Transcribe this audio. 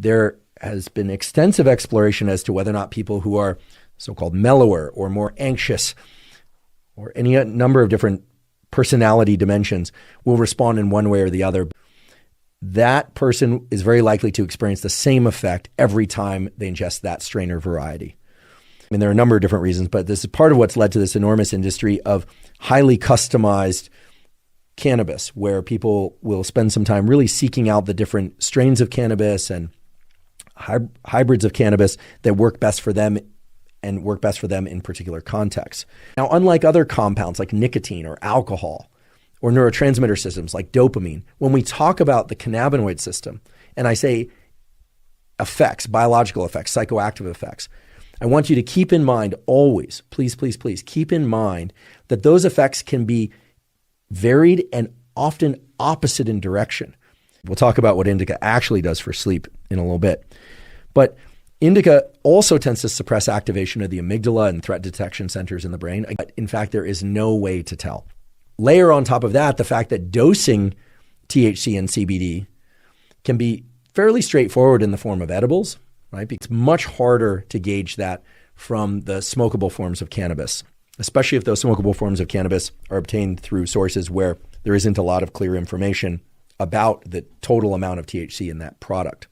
there has been extensive exploration as to whether or not people who are so-called mellower or more anxious or any number of different personality dimensions will respond in one way or the other. That person is very likely to experience the same effect every time they ingest that strain or variety. I mean, there are a number of different reasons, but this is part of what's led to this enormous industry of highly customized cannabis, where people will spend some time really seeking out the different strains of cannabis and hybrids of cannabis that work best for them and work best for them in particular contexts. Now, unlike other compounds like nicotine or alcohol or neurotransmitter systems like dopamine, when we talk about the cannabinoid system, and I say effects, biological effects, psychoactive effects, I want you to keep in mind always, please, please, please, keep in mind that those effects can be varied and often opposite in direction. We'll talk about what indica actually does for sleep in a little bit. But indica also tends to suppress activation of the amygdala and threat detection centers in the brain. In fact, there is no way to tell. Layer on top of that the fact that dosing THC and CBD can be fairly straightforward in the form of edibles, right? It's much harder to gauge that from the smokable forms of cannabis, especially if those smokable forms of cannabis are obtained through sources where there isn't a lot of clear information about the total amount of THC in that product.